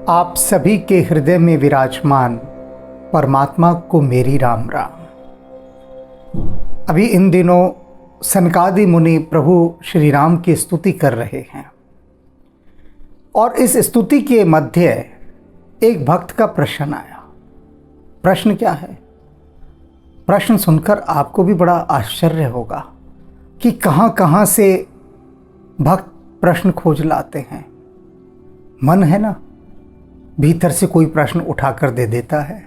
आप सभी के हृदय में विराजमान परमात्मा को मेरी राम राम। अभी इन दिनों सनकादि मुनि प्रभु श्री राम की स्तुति कर रहे हैं और इस स्तुति के मध्य एक भक्त का प्रश्न आया। प्रश्न क्या है? प्रश्न सुनकर आपको भी बड़ा आश्चर्य होगा कि कहाँ कहाँ से भक्त प्रश्न खोज लाते हैं। मन है ना, भीतर से कोई प्रश्न उठाकर दे देता है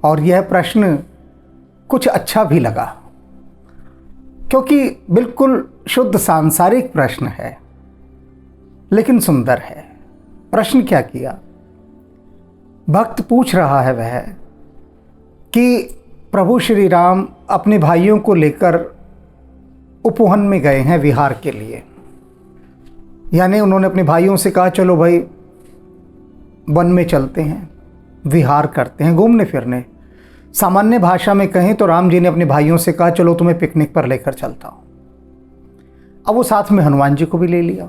और यह प्रश्न कुछ अच्छा भी लगा, क्योंकि बिल्कुल शुद्ध सांसारिक प्रश्न है लेकिन सुंदर है। प्रश्न क्या किया? भक्त पूछ रहा है वह कि प्रभु श्री राम अपने भाइयों को लेकर उपवन में गए हैं विहार के लिए। यानी उन्होंने अपने भाइयों से कहा चलो भाई वन में चलते हैं, विहार करते हैं, घूमने फिरने। सामान्य भाषा में कहें तो राम जी ने अपने भाइयों से कहा चलो तुम्हें पिकनिक पर लेकर चलता हूं। अब वो साथ में हनुमान जी को भी ले लिया।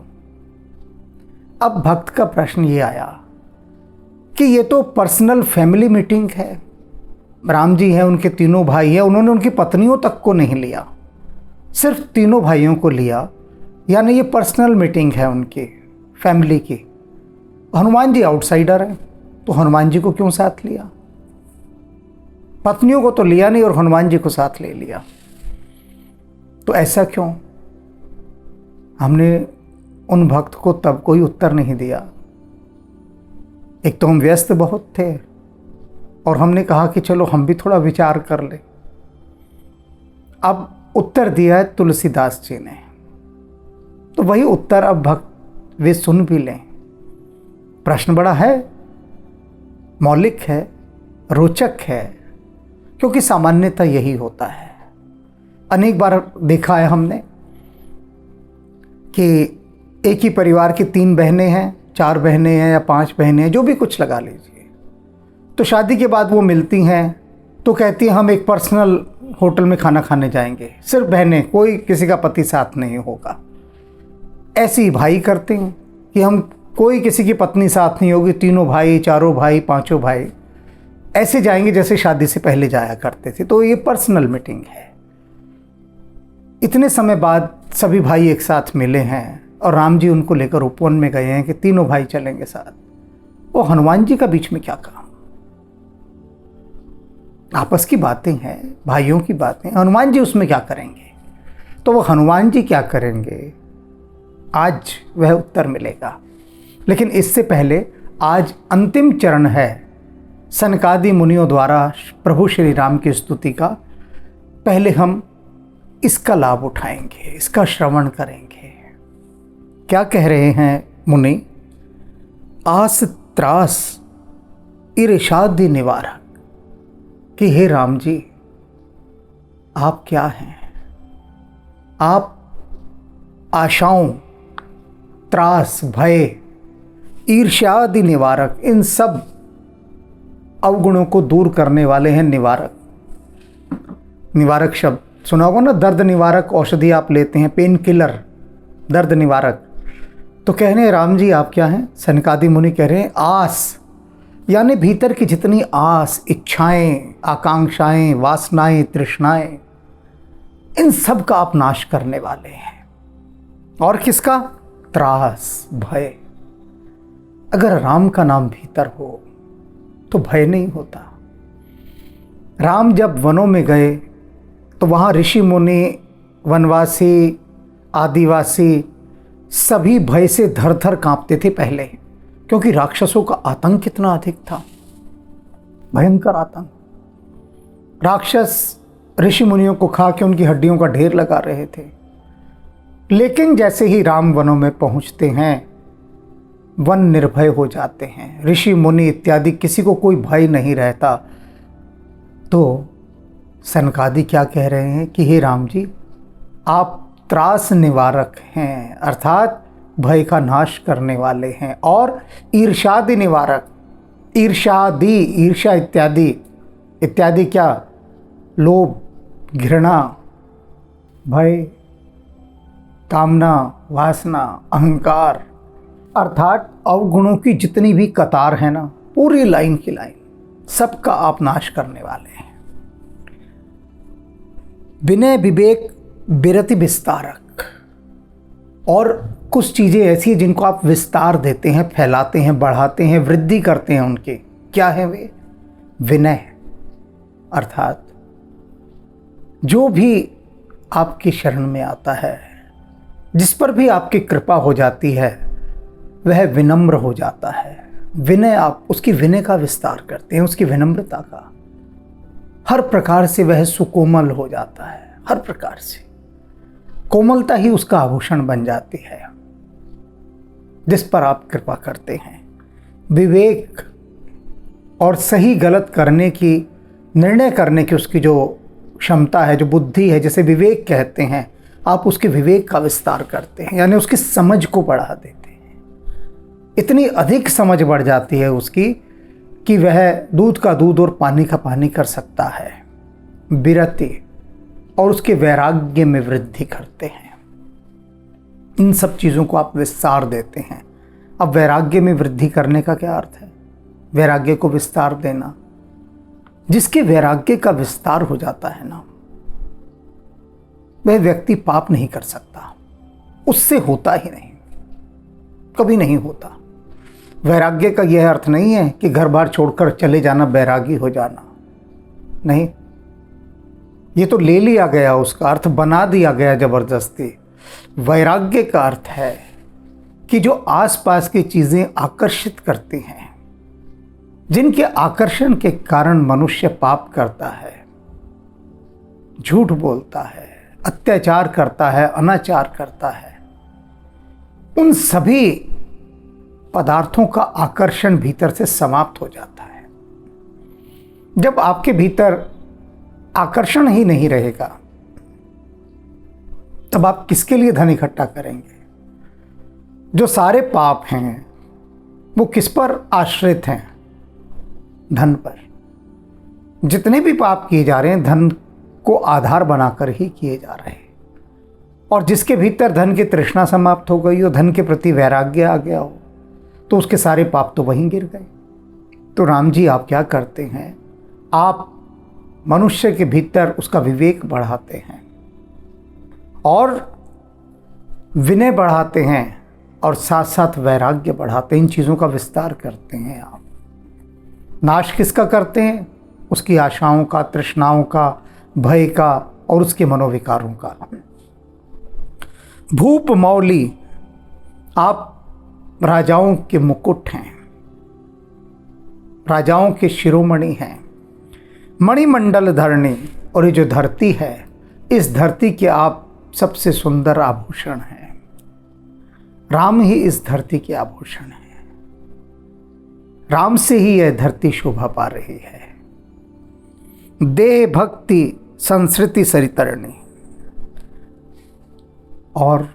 अब भक्त का प्रश्न ये आया कि ये तो पर्सनल फैमिली मीटिंग है। राम जी हैं, उनके तीनों भाई हैं, उन्होंने उनकी पत्नियों तक को नहीं लिया, सिर्फ तीनों भाइयों को लिया। यानी ये पर्सनल मीटिंग है उनकी फैमिली की। हनुमान जी आउटसाइडर हैं तो हनुमान जी को क्यों साथ लिया? पत्नियों को तो लिया नहीं और हनुमान जी को साथ ले लिया, तो ऐसा क्यों? हमने उन भक्त को तब कोई उत्तर नहीं दिया। एक तो हम व्यस्त बहुत थे और हमने कहा कि चलो हम भी थोड़ा विचार कर ले। अब उत्तर दिया है तुलसीदास जी ने, तो वही उत्तर अब भक्त वे सुन भी लें। प्रश्न बड़ा है, मौलिक है, रोचक है, क्योंकि सामान्यतः यही होता है। अनेक बार देखा है हमने कि एक ही परिवार की 3 बहनें हैं, 4 बहनें हैं या 5 बहनें हैं, जो भी कुछ लगा लीजिए। तो शादी के बाद वो मिलती हैं तो कहती हैं हम एक पर्सनल होटल में खाना खाने जाएंगे, सिर्फ बहनें, कोई किसी का पति साथ नहीं होगा। ऐसे ही भाई करते हैं कि हम कोई किसी की पत्नी साथ नहीं होगी, तीनों भाई, चारों भाई, पांचों भाई ऐसे जाएंगे जैसे शादी से पहले जाया करते थे। तो ये पर्सनल मीटिंग है। इतने समय बाद सभी भाई एक साथ मिले हैं और राम जी उनको लेकर उपवन में गए हैं कि तीनों भाई चलेंगे साथ। वो हनुमान जी का बीच में क्या काम? आपस की बातें हैं, भाइयों की बातें, हनुमान जी उसमें क्या करेंगे? तो वो हनुमान जी क्या करेंगे, आज वह उत्तर मिलेगा। लेकिन इससे पहले आज अंतिम चरण है सनकादि मुनियों द्वारा प्रभु श्री राम की स्तुति का। पहले हम इसका लाभ उठाएंगे, इसका श्रवण करेंगे। क्या कह रहे हैं मुनि? आस त्रास ईर्ष्यादि निवारक, कि हे राम जी आप क्या हैं? आप आशाओं, त्रास, भय, ईर्ष्यादि निवारक, इन सब अवगुणों को दूर करने वाले हैं। निवारक, निवारक शब्द सुना होगा ना, दर्द निवारक औषधि आप लेते हैं, पेन किलर, दर्द निवारक। तो कह रहे हैं राम जी आप क्या हैं? सनकादि मुनि कह रहे हैं आस, यानी भीतर की जितनी आस, इच्छाएं, आकांक्षाएं, वासनाएं, तृष्णाएं, इन सब का आप नाश करने वाले हैं। और किसका? त्रास, भय। अगर राम का नाम भीतर हो तो भय नहीं होता। राम जब वनों में गए तो वहाँ ऋषि मुनि, वनवासी, आदिवासी सभी भय से धर धर कांपते थे पहले, क्योंकि राक्षसों का आतंक कितना अधिक था, भयंकर आतंक। राक्षस ऋषि मुनियों को खा के उनकी हड्डियों का ढेर लगा रहे थे। लेकिन जैसे ही राम वनों में पहुंचते हैं, वन निर्भय हो जाते हैं, ऋषि मुनि इत्यादि किसी को कोई भय नहीं रहता। तो सनकादि क्या कह रहे हैं कि हे राम जी आप त्रास निवारक हैं, अर्थात भय का नाश करने वाले हैं। और ईर्ष्यादि निवारक, ईर्ष्यादि, ईर्ष्या इत्यादि, इत्यादि क्या? लोभ, घृणा, भय, कामना, वासना, अहंकार, अर्थात अवगुणों की जितनी भी कतार है ना, पूरी लाइन की लाइन, सबका आप नाश करने वाले हैं। विनय विवेक विरति विस्तारक, और कुछ चीज़ें ऐसी हैं जिनको आप विस्तार देते हैं, फैलाते हैं, बढ़ाते हैं, वृद्धि करते हैं उनके। क्या है वे? विनय, अर्थात जो भी आपकी शरण में आता है, जिस पर भी आपकी कृपा हो जाती है, वह विनम्र हो जाता है। विनय, आप उसकी विनय का विस्तार करते हैं, उसकी विनम्रता का। हर प्रकार से वह सुकोमल हो जाता है, हर प्रकार से कोमलता ही उसका आभूषण बन जाती है जिस पर आप कृपा करते हैं। विवेक और सही गलत करने की, निर्णय करने की उसकी जो क्षमता है, जो बुद्धि है, जिसे विवेक कहते हैं, आप उसके विवेक का विस्तार करते हैं, यानी उसकी समझ को बढ़ा देते हैं। इतनी अधिक समझ बढ़ जाती है उसकी कि वह दूध का दूध और पानी का पानी कर सकता है। विरति, और उसके वैराग्य में वृद्धि करते हैं। इन सब चीज़ों को आप विस्तार देते हैं। अब वैराग्य में वृद्धि करने का क्या अर्थ है? वैराग्य को विस्तार देना। जिसके वैराग्य का विस्तार हो जाता है ना, वह व्यक्ति पाप नहीं कर सकता, उससे होता ही नहीं, कभी नहीं होता। वैराग्य का यह अर्थ नहीं है कि घर बार छोड़कर चले जाना, बैरागी हो जाना, नहीं। ये तो ले लिया गया, उसका अर्थ बना दिया गया जबरदस्ती। वैराग्य का अर्थ है कि जो आसपास की चीजें आकर्षित करती हैं, जिनके आकर्षण के कारण मनुष्य पाप करता है, झूठ बोलता है, अत्याचार करता है, अनाचार करता है, उन सभी पदार्थों का आकर्षण भीतर से समाप्त हो जाता है। जब आपके भीतर आकर्षण ही नहीं रहेगा, तब आप किसके लिए धन इकट्ठा करेंगे? जो सारे पाप हैं वो किस पर आश्रित हैं? धन पर। जितने भी पाप किए जा रहे हैं, धन को आधार बनाकर ही किए जा रहे हैं। और जिसके भीतर धन की तृष्णा समाप्त हो गई हो, धन के प्रति वैराग्य आ गया हो, तो उसके सारे पाप तो वहीं गिर गए। तो राम जी आप क्या करते हैं? आप मनुष्य के भीतर उसका विवेक बढ़ाते हैं और विनय बढ़ाते हैं और साथ साथ वैराग्य बढ़ाते हैं। इन चीज़ों का विस्तार करते हैं आप। नाश किसका करते हैं? उसकी आशाओं का, तृष्णाओं का, भय का और उसके मनोविकारों का। भूप मौली, आप राजाओं के मुकुट हैं, राजाओं के शिरोमणि हैं, मणिमंडल धरणी, और ये जो धरती है, इस धरती के आप सबसे सुंदर आभूषण हैं। राम ही इस धरती के आभूषण हैं। राम से ही यह धरती शोभा पा रही है। देह भक्ति संस्कृति सरितरणी, और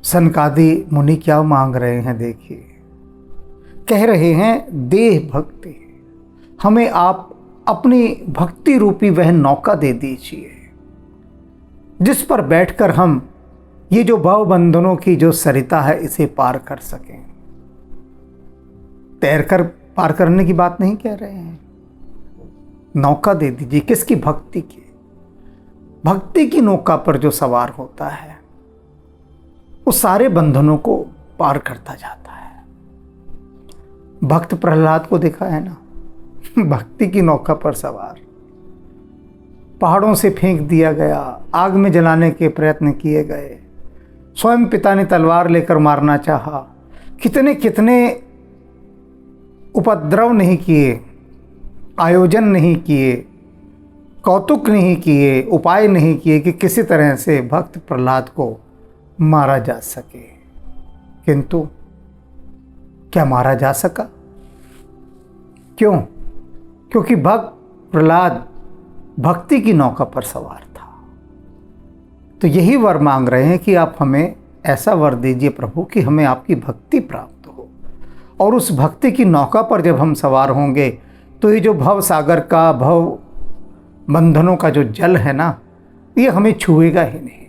सनकादि मुनि क्या मांग रहे हैं? देखिए, कह रहे हैं देह भक्ति, हमें आप अपनी भक्ति रूपी वह नौका दे दीजिए जिस पर बैठकर हम ये जो भव बंधनों की जो सरिता है, इसे पार कर सकें। तैरकर पार करने की बात नहीं कह रहे हैं, नौका दे दीजिए। किसकी? भक्ति की। भक्ति की नौका पर जो सवार होता है, वो सारे बंधनों को पार करता जाता है। भक्त प्रहलाद को देखा है ना, भक्ति की नौका पर सवार, पहाड़ों से फेंक दिया गया, आग में जलाने के प्रयत्न किए गए, स्वयं पिता ने तलवार लेकर मारना चाहा, कितने कितने उपद्रव नहीं किए, आयोजन नहीं किए, कौतुक नहीं किए, उपाय नहीं किए कि किसी तरह से भक्त प्रहलाद को मारा जा सके। किंतु क्या मारा जा सका? क्यों? क्योंकि भक्त प्रहलाद भक्ति की नौका पर सवार था। तो यही वर मांग रहे हैं कि आप हमें ऐसा वर दीजिए प्रभु कि हमें आपकी भक्ति प्राप्त हो, और उस भक्ति की नौका पर जब हम सवार होंगे तो ये जो भव सागर का, भव बंधनों का जो जल है ना, ये हमें छुएगा ही नहीं।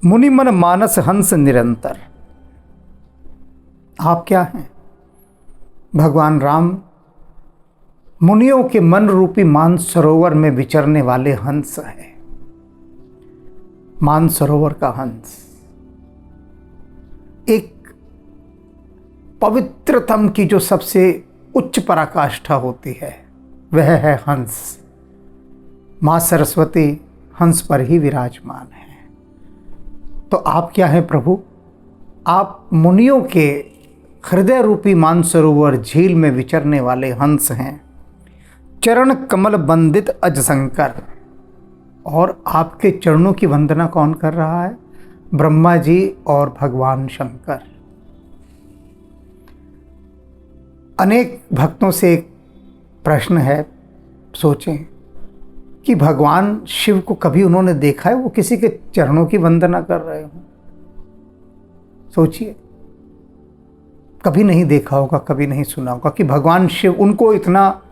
मुनि मन मानस हंस निरंतर, आप क्या हैं? भगवान राम मुनियों के मन रूपी मानसरोवर में विचरने वाले हंस हैं। मानसरोवर का हंस एक पवित्रतम की जो सबसे उच्च पराकाष्ठा होती है वह है हंस। मां सरस्वती हंस पर ही विराजमान है। तो आप क्या हैं प्रभु? आप मुनियों के हृदय रूपी मानसरोवर झील में विचरने वाले हंस हैं। चरण कमल बंदित अजशंकर। और आपके चरणों की वंदना कौन कर रहा है? ब्रह्मा जी और भगवान शंकर। अनेक भक्तों से एक प्रश्न है, सोचें कि भगवान शिव को कभी उन्होंने देखा है वो किसी के चरणों की वंदना कर रहे हो? सोचिए, कभी नहीं देखा होगा, कभी नहीं सुना होगा कि भगवान शिव, उनको इतना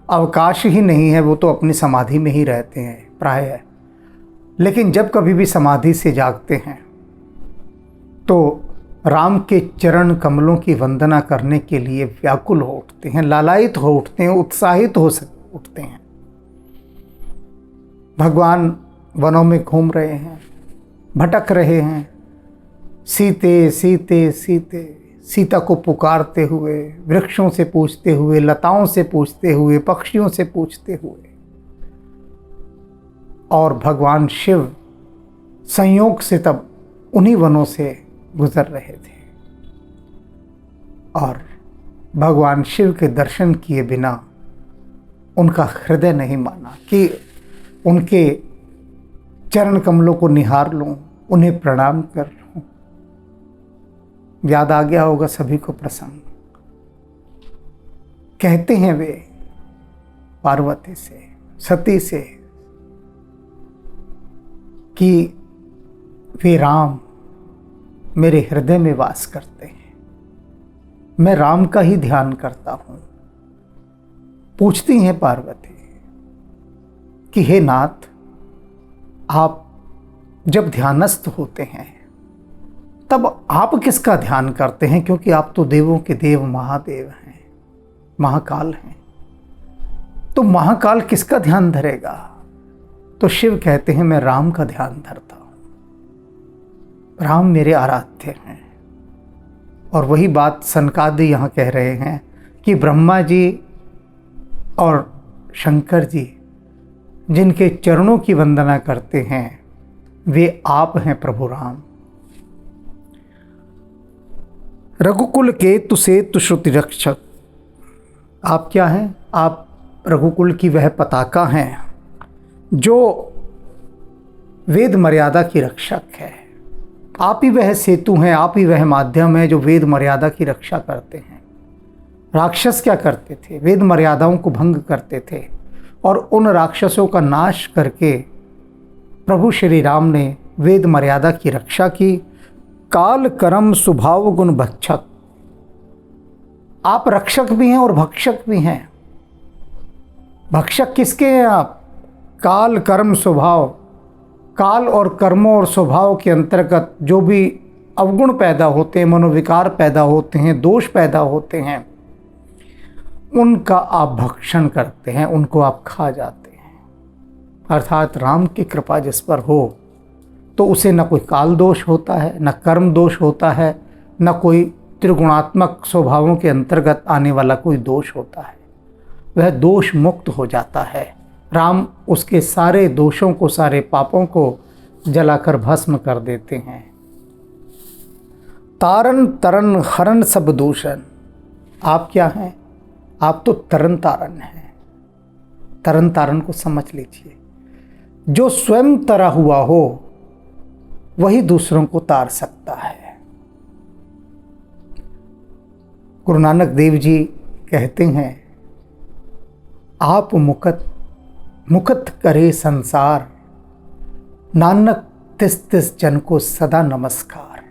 अवकाश ही नहीं है, वो तो अपनी समाधि में ही रहते हैं प्रायः। लेकिन जब कभी भी समाधि से जागते हैं तो राम के चरण कमलों की वंदना करने के लिए व्याकुल हो उठते हैं, लालायित हो उठते हैं, उत्साहित हो उठते हैं। भगवान वनों में घूम रहे हैं, भटक रहे हैं, सीते सीते सीते सीता को पुकारते हुए, वृक्षों से पूछते हुए, लताओं से पूछते हुए, पक्षियों से पूछते हुए। और भगवान शिव संयोग से तब उन्हीं वनों से गुजर रहे थे और भगवान शिव के दर्शन किए बिना उनका हृदय नहीं माना कि उनके चरण कमलों को निहार लूं, उन्हें प्रणाम कर लूं। याद आ गया होगा सभी को प्रसंग। कहते हैं वे पार्वती से, सती से, कि वे राम मेरे हृदय में वास करते हैं, मैं राम का ही ध्यान करता हूं। पूछती हैं पार्वती कि हे नाथ, आप जब ध्यानस्थ होते हैं तब आप किसका ध्यान करते हैं? क्योंकि आप तो देवों के देव महादेव हैं, महाकाल हैं, तो महाकाल किसका ध्यान धरेगा? तो शिव कहते हैं मैं राम का ध्यान धरता हूं, राम मेरे आराध्य हैं। और वही बात सनकादि यहाँ कह रहे हैं कि ब्रह्मा जी और शंकर जी जिनके चरणों की वंदना करते हैं वे आप हैं प्रभु राम। रघुकुल के तुसेतु श्रुति रक्षक। आप क्या हैं? आप रघुकुल की वह पताका हैं जो वेद मर्यादा की रक्षक है। आप ही वह सेतु हैं, आप ही वह माध्यम है जो वेद मर्यादा की रक्षा करते हैं। राक्षस क्या करते थे? वेद मर्यादाओं को भंग करते थे और उन राक्षसों का नाश करके प्रभु श्री राम ने वेद मर्यादा की रक्षा की। काल कर्म स्वभाव गुण भक्षक। आप रक्षक भी हैं और भक्षक भी हैं। भक्षक किसके हैं आप? काल कर्म स्वभाव। काल और कर्मों और स्वभाव के अंतर्गत जो भी अवगुण पैदा होते हैं, मनोविकार पैदा होते हैं, दोष पैदा होते हैं, उनका आप भक्षण करते हैं, उनको आप खा जाते हैं। अर्थात राम की कृपा जिस पर हो तो उसे न कोई काल दोष होता है, न कर्म दोष होता है, न कोई त्रिगुणात्मक स्वभावों के अंतर्गत आने वाला कोई दोष होता है। वह दोष मुक्त हो जाता है। राम उसके सारे दोषों को, सारे पापों को जलाकर भस्म कर देते हैं। तारन तरन हरन सब दूषण। आप क्या हैं? आप तो तरन तारन हैं। तरन तारन को समझ लीजिए। जो स्वयं तरा हुआ हो वही दूसरों को तार सकता है। गुरु नानक देव जी कहते हैं, आप मुकत करे संसार, नानक तिस तिस जन को सदा नमस्कार।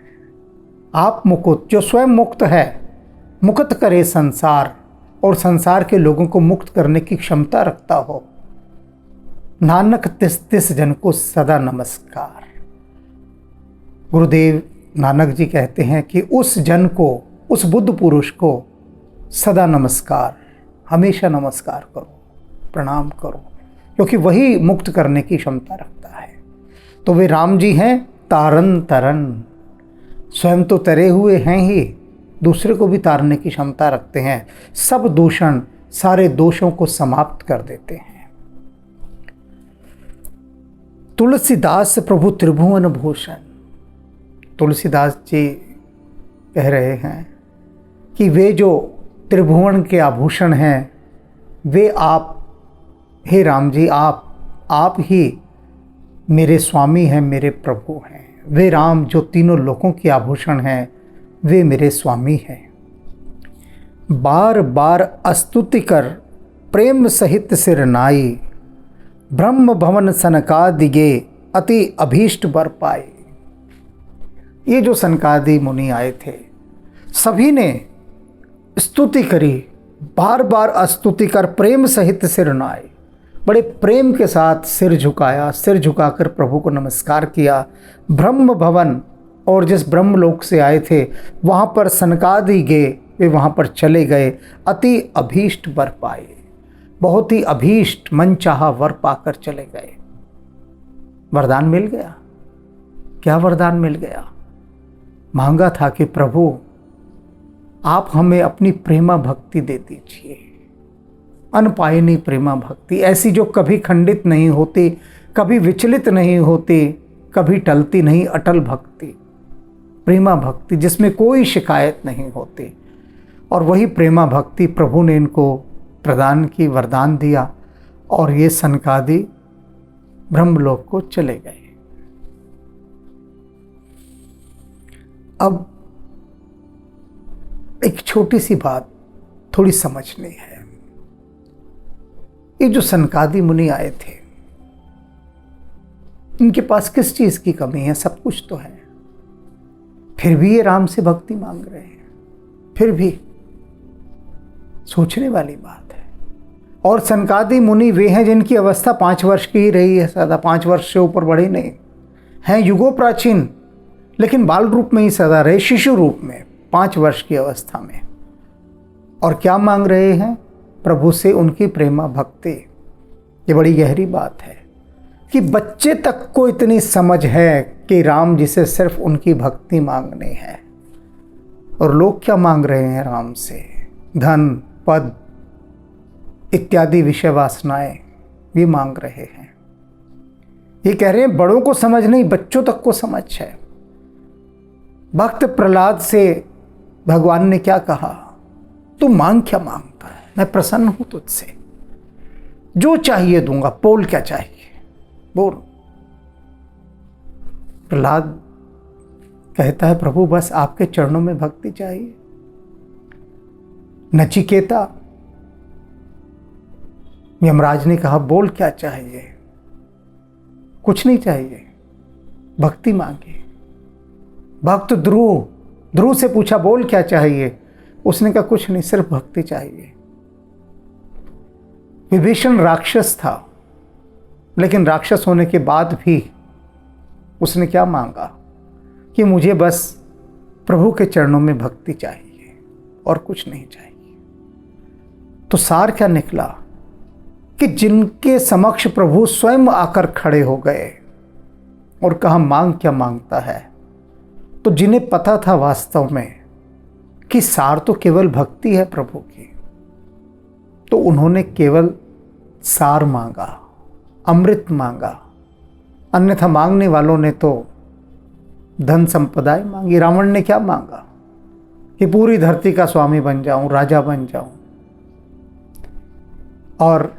आप मुकुट, जो स्वयं मुक्त है, मुक्त करे संसार और संसार के लोगों को मुक्त करने की क्षमता रखता हो, नानक तिस तिस जन को सदा नमस्कार। गुरुदेव नानक जी कहते हैं कि उस जन को, उस बुद्ध पुरुष को सदा नमस्कार, हमेशा नमस्कार करो, प्रणाम करो, क्योंकि वही मुक्त करने की क्षमता रखता है। तो वे राम जी हैं तारन तरन, स्वयं तो तरे हुए हैं ही, दूसरे को भी तारने की क्षमता रखते हैं। सब दूषण, सारे दोषों को समाप्त कर देते हैं। तुलसीदास प्रभु त्रिभुवन भूषण। तुलसीदास जी कह रहे हैं कि वे जो त्रिभुवन के आभूषण हैं, वे आप, हे राम जी, आप ही मेरे स्वामी हैं, मेरे प्रभु हैं। वे राम जो तीनों लोकों के आभूषण हैं, वे मेरे स्वामी हैं। बार बार स्तुति कर प्रेम सहित सिर नाई, ब्रह्म भवन सनकादिगे अति अभीष्ट वर पाए। ये जो सनकादि मुनि आए थे, सभी ने स्तुति करी, बार बार स्तुति कर प्रेम सहित सिर नाई, बड़े प्रेम के साथ सिर झुकाया, सिर झुकाकर प्रभु को नमस्कार किया। ब्रह्म भवन, और जिस ब्रह्मलोक से आए थे वहाँ पर सनकादि गए, वे वहाँ पर चले गए। अति अभीष्ट वर पाए, बहुत ही अभीष्ट मनचाहा वर पाकर चले गए। वरदान मिल गया। क्या वरदान मिल गया? मांगा था कि प्रभु आप हमें अपनी प्रेमा भक्ति दे दीजिए, अनपायनी प्रेमा भक्ति, ऐसी जो कभी खंडित नहीं होती, कभी विचलित नहीं होती, कभी टलती नहीं, अटल भक्ति, प्रेमा भक्ति जिसमें कोई शिकायत नहीं होती। और वही प्रेमा भक्ति प्रभु ने इनको प्रदान की, वरदान दिया, और ये सनकादि ब्रह्मलोक को चले गए। अब एक छोटी सी बात थोड़ी समझनी है। ये जो सनकादि मुनि आए थे, इनके पास किस चीज की कमी है? सब कुछ तो है, फिर भी ये राम से भक्ति मांग रहे हैं। फिर भी सोचने वाली बात है। और सनकादि मुनि वे हैं जिनकी अवस्था 5 वर्ष की ही रही है, सदा 5 वर्ष से ऊपर बढ़ी नहीं हैं, युगों प्राचीन, लेकिन बाल रूप में ही सदा रहे, शिशु रूप में, 5 वर्ष की अवस्था में। और क्या मांग रहे हैं? प्रभु से उनकी प्रेमा भक्ति। ये बड़ी गहरी बात है कि बच्चे तक को इतनी समझ है कि राम जी से सिर्फ उनकी भक्ति मांगनी है। और लोग क्या मांग रहे हैं राम से? धन, पद इत्यादि विषय वासनाएं भी मांग रहे हैं। ये कह रहे हैं बड़ों को समझ नहीं, बच्चों तक को समझ है। भक्त प्रहलाद से भगवान ने क्या कहा? तू मांग क्या मांगता है, मैं प्रसन्न हूं तुझसे, जो चाहिए दूंगा, बोल क्या चाहिए बोल। प्रहलाद कहता है प्रभु बस आपके चरणों में भक्ति चाहिए। नचिकेता, यमराज ने कहा बोल क्या चाहिए? कुछ नहीं चाहिए, भक्ति मांगी। भक्त ध्रुव से पूछा बोल क्या चाहिए? उसने कहा कुछ नहीं, सिर्फ भक्ति चाहिए। विभीषण राक्षस था, लेकिन राक्षस होने के बाद भी उसने क्या मांगा कि मुझे बस प्रभु के चरणों में भक्ति चाहिए और कुछ नहीं चाहिए। तो सार क्या निकला कि जिनके समक्ष प्रभु स्वयं आकर खड़े हो गए और कहा मांग क्या मांगता है, तो जिन्हें पता था वास्तव में कि सार तो केवल भक्ति है प्रभु की, तो उन्होंने केवल सार मांगा, अमृत मांगा। अन्यथा मांगने वालों ने तो धन संपदाएं मांगी। रावण ने क्या मांगा कि पूरी धरती का स्वामी बन जाऊं, राजा बन जाऊं। और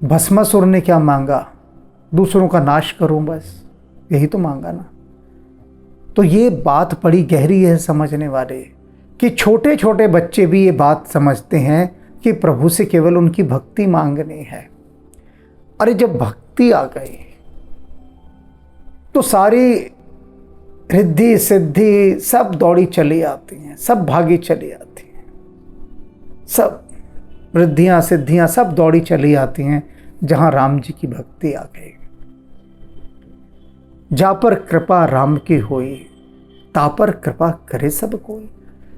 भस्मासुर ने क्या मांगा? दूसरों का नाश करूं, बस यही तो मांगा ना। तो ये बात बड़ी गहरी है समझने वाले, कि छोटे छोटे बच्चे भी ये बात समझते हैं कि प्रभु से केवल उनकी भक्ति मांगनी है। अरे जब भक्ति आ गई तो सारी रिद्धि सिद्धि सब दौड़ी चली आती हैं, सब भागी चली आती हैं, सब रिद्धियां सिद्धियां सब दौड़ी चली आती हैं जहां राम जी की भक्ति आ गई। जा पर कृपा राम की होई, ता पर कृपा करे सब कोई।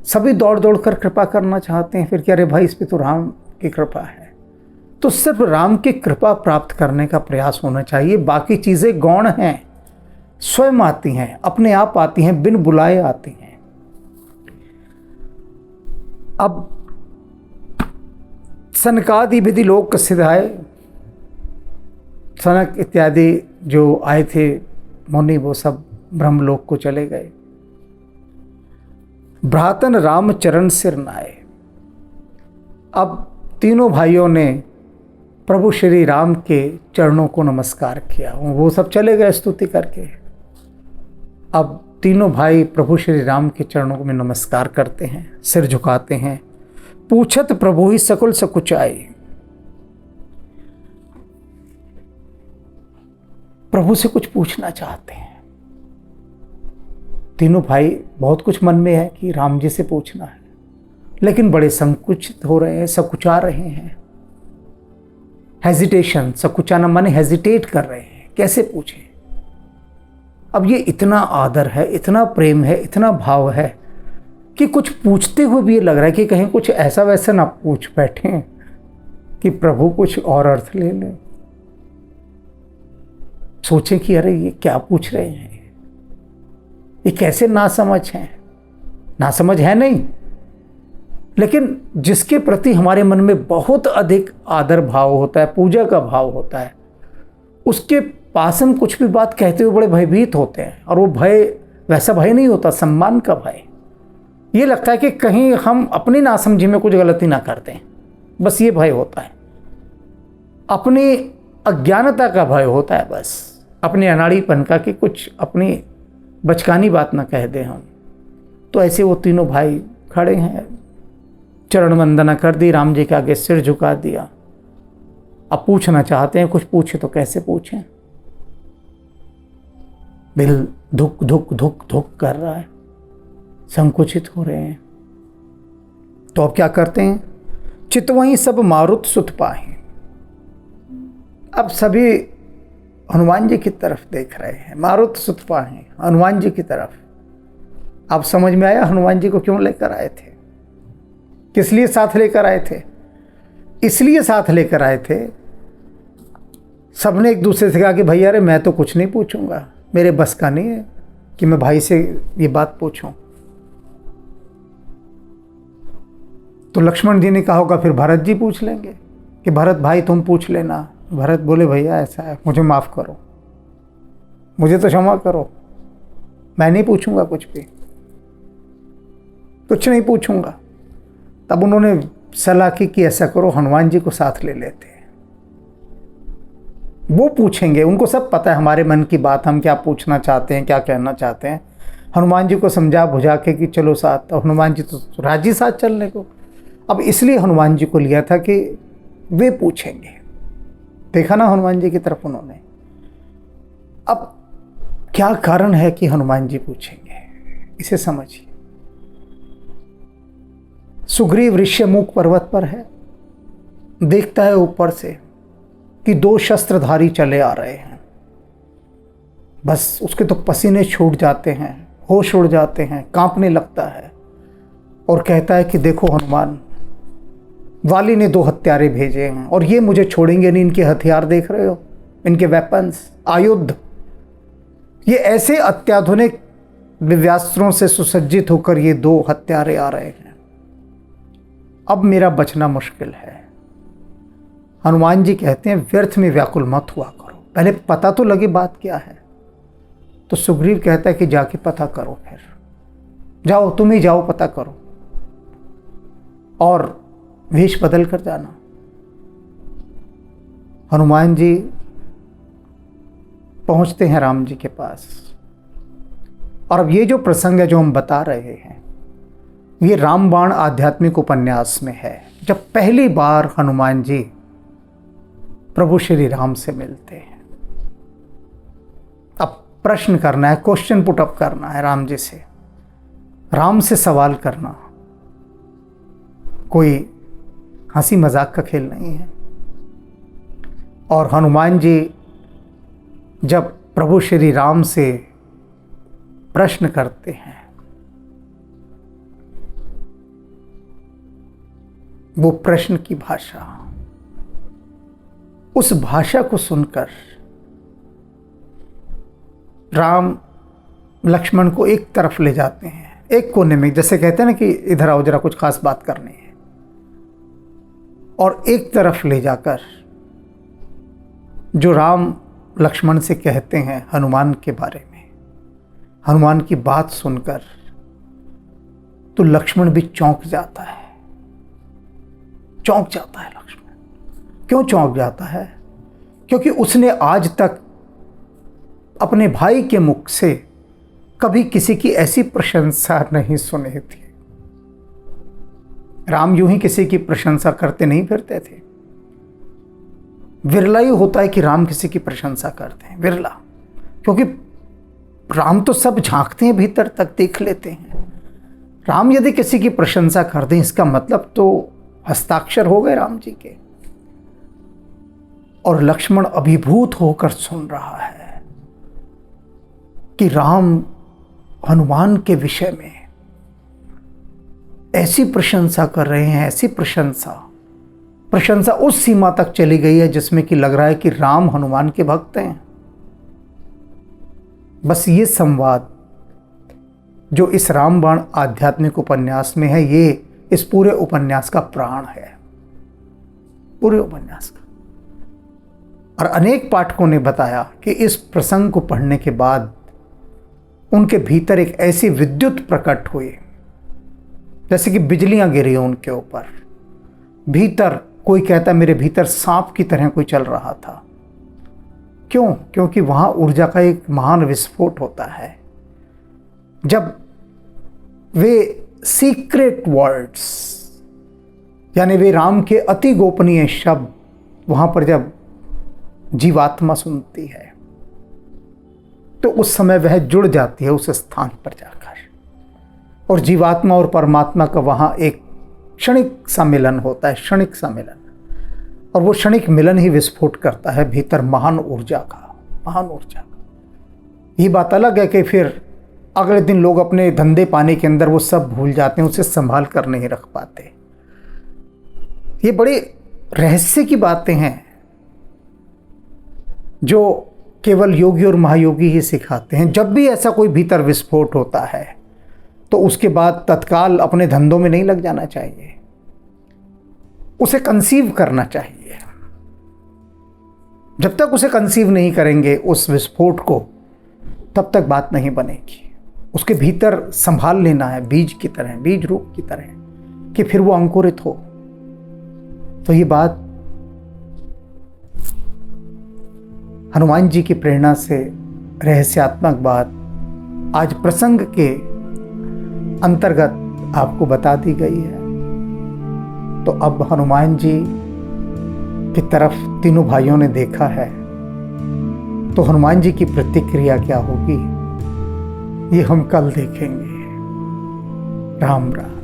सभी दौड़ दौड़ कर कृपा करना चाहते हैं, फिर क्या अरे भाई इस पे तो राम की कृपा है। तो सिर्फ राम की कृपा प्राप्त करने का प्रयास होना चाहिए, बाकी चीज़ें गौण हैं, स्वयं आती हैं, अपने आप आती हैं, बिन बुलाए आती हैं। अब सनकादि विधि लोक कसिधाय, सनक इत्यादि जो आए थे मुनि वो सब ब्रह्मलोक को चले गए। भ्रातन राम चरण सिर नाए, अब तीनों भाइयों ने प्रभु श्री राम के चरणों को नमस्कार किया, वो सब चले गए स्तुति करके। अब तीनों भाई प्रभु श्री राम के चरणों में नमस्कार करते हैं, सिर झुकाते हैं। पूछत प्रभु ही सकुल सकुचाई, प्रभु से कुछ पूछना चाहते हैं। तीनों भाई बहुत कुछ मन में है कि राम जी से पूछना है, लेकिन बड़े संकुचित हो रहे हैं, सकुचा रहे हैं। हेजिटेशन, सकुचाना माने हेजिटेट कर रहे हैं, कैसे पूछें। अब ये इतना आदर है, इतना प्रेम है, इतना भाव है कि कुछ पूछते हुए भी ये लग रहा है कि कहीं कुछ ऐसा वैसा ना पूछ बैठे कि प्रभु कुछ और अर्थ ले लें। सोचें कि अरे ये क्या पूछ रहे हैं, ये कैसे नासमझ हैं। नासमझ है नहीं, लेकिन जिसके प्रति हमारे मन में बहुत अधिक आदर भाव होता है, पूजा का भाव होता है, उसके पास हम कुछ भी बात कहते हुए बड़े भयभीत होते हैं। और वो भय वैसा भय नहीं होता, सम्मान का भय। ये लगता है कि कहीं हम अपनी नासमझी में कुछ गलती ना कर दें, बस ये भय होता है। अपनी अज्ञानता का भय होता है, बस अपने अनाड़ीपन का, कि कुछ अपनी बचकानी बात ना कह दें हम। तो ऐसे वो तीनों भाई खड़े हैं, चरण वंदना कर दी, राम जी के आगे सिर झुका दिया। अब पूछना चाहते हैं, कुछ पूछे तो कैसे पूछें। दिल धुक धुक धुक धुक कर रहा है, संकुचित हो रहे हैं। तो अब क्या करते हैं, चितवहीं सब मारुत सुत पाहे। अब सभी हनुमान जी की तरफ देख रहे हैं, मारुत सुत पाहे, हनुमान जी की तरफ। अब समझ में आया हनुमान जी को क्यों लेकर आए थे, किस लिए साथ लेकर आए थे। इसलिए साथ लेकर आए थे, सबने एक दूसरे से कहा कि भैया अरे मैं तो कुछ नहीं पूछूंगा, मेरे बस का नहीं है कि मैं भाई से ये बात पूछूं। तो लक्ष्मण जी ने कहा होगा फिर भरत जी पूछ लेंगे कि भरत भाई तुम पूछ लेना। भरत बोले भैया ऐसा है, मुझे माफ़ करो, मुझे तो क्षमा करो, मैं नहीं पूछूंगा कुछ भी, कुछ नहीं पूछूंगा। तब उन्होंने सलाह की कि ऐसा करो, हनुमान जी को साथ ले लेते हैं, वो पूछेंगे, उनको सब पता है हमारे मन की बात, हम क्या पूछना चाहते हैं, क्या कहना चाहते हैं। हनुमान जी को समझा बुझा के कि चलो साथ, तो हनुमान जी तो राजी साथ चलने को। अब इसलिए हनुमान जी को लिया था कि वे पूछेंगे। देखा ना हनुमान जी की तरफ उन्होंने। अब क्या कारण है कि हनुमान जी पूछेंगे, इसे समझिए। सुग्रीव ऋष्यमुख पर्वत पर है, देखता है ऊपर से कि दो शस्त्रधारी चले आ रहे हैं। बस उसके तो पसीने छूट जाते हैं, होश उड़ जाते हैं, कांपने लगता है और कहता है कि देखो हनुमान, वाली ने दो हत्यारे भेजे हैं और ये मुझे छोड़ेंगे नहीं। इनके हथियार देख रहे हो, इनके वेपन्स, आयुध, ये ऐसे अत्याधुनिक दिव्यास्त्रों से सुसज्जित होकर ये दो हत्यारे आ रहे हैं। अब मेरा बचना मुश्किल है। हनुमान जी कहते हैं व्यर्थ में व्याकुल मत हुआ करो, पहले पता तो लगे बात क्या है। तो सुग्रीव कहता है कि जाके पता करो, फिर जाओ, तुम ही जाओ, पता करो और वेश बदल कर जाना। हनुमान जी पहुंचते हैं राम जी के पास। और अब ये जो प्रसंग है जो हम बता रहे हैं, ये रामबाण आध्यात्मिक उपन्यास में है, जब पहली बार हनुमान जी प्रभु श्री राम से मिलते हैं। अब प्रश्न करना है, क्वेश्चन पुट अप करना है राम जी से, राम से सवाल करना कोई हंसी मजाक का खेल नहीं है। और हनुमान जी जब प्रभु श्री राम से प्रश्न करते हैं वो प्रश्न की भाषा, उस भाषा को सुनकर राम लक्ष्मण को एक तरफ ले जाते हैं, एक कोने में, जैसे कहते हैं ना कि इधर आओ जरा कुछ खास बात करनी है, और एक तरफ ले जाकर जो राम लक्ष्मण से कहते हैं हनुमान के बारे में, हनुमान की बात सुनकर तो लक्ष्मण भी चौंक जाता है। चौंक जाता है लक्ष्मण। क्यों चौंक जाता है? क्योंकि उसने आज तक अपने भाई के मुख से कभी किसी की ऐसी प्रशंसा नहीं सुनी थी। राम यूं ही किसी की प्रशंसा करते नहीं फिरते थे। विरला ही होता है कि राम किसी की प्रशंसा करते हैं, विरला, क्योंकि राम तो सब झांकते हैं, भीतर तक देख लेते हैं। राम यदि किसी की प्रशंसा कर दें, इसका मतलब तो हस्ताक्षर हो गए राम जी के। और लक्ष्मण अभिभूत होकर सुन रहा है कि राम हनुमान के विषय में ऐसी प्रशंसा कर रहे हैं, ऐसी प्रशंसा उस सीमा तक चली गई है जिसमें कि लग रहा है कि राम हनुमान के भक्त हैं। बस ये संवाद जो इस रामबाण आध्यात्मिक उपन्यास में है, ये इस पूरे उपन्यास का प्राण है, पूरे उपन्यास का। और अनेक पाठकों ने बताया कि इस प्रसंग को पढ़ने के बाद उनके भीतर एक ऐसी विद्युत प्रकट हुई जैसे कि बिजलियां गिरी उनके ऊपर। भीतर कोई कहता मेरे भीतर सांप की तरह कोई चल रहा था। क्यों? क्योंकि वहां ऊर्जा का एक महान विस्फोट होता है जब वे सीक्रेट वर्ड्स, यानी वे राम के अति गोपनीय शब्द वहां पर जब जीवात्मा सुनती है तो उस समय वह जुड़ जाती है उस स्थान पर जाकर, और जीवात्मा और परमात्मा का वहां एक क्षणिक सा मिलन होता है, क्षणिक सा मिलन। और वो क्षणिक मिलन ही विस्फोट करता है भीतर महान ऊर्जा का, महान ऊर्जा का। ये बात अलग है कि फिर अगले दिन लोग अपने धंधे पाने के अंदर वो सब भूल जाते हैं, उसे संभाल कर नहीं रख पाते। ये बड़े रहस्य की बातें हैं जो केवल योगी और महायोगी ही सिखाते हैं। जब भी ऐसा कोई भीतर विस्फोट होता है तो उसके बाद तत्काल अपने धंधों में नहीं लग जाना चाहिए, उसे कंसीव करना चाहिए। जब तक उसे कंसीव नहीं करेंगे उस विस्फोट को, तब तक बात नहीं बनेगी। उसके भीतर संभाल लेना है बीज की तरह, बीज रूप की तरह, कि फिर वो अंकुरित हो। तो ये बात हनुमान जी की प्रेरणा से रहस्यात्मक बात आज प्रसंग के अंतर्गत आपको बता दी गई है। तो अब हनुमान जी की तरफ तीनों भाइयों ने देखा है, तो हनुमान जी की प्रतिक्रिया क्या होगी ये हम कल देखेंगे। राम राम।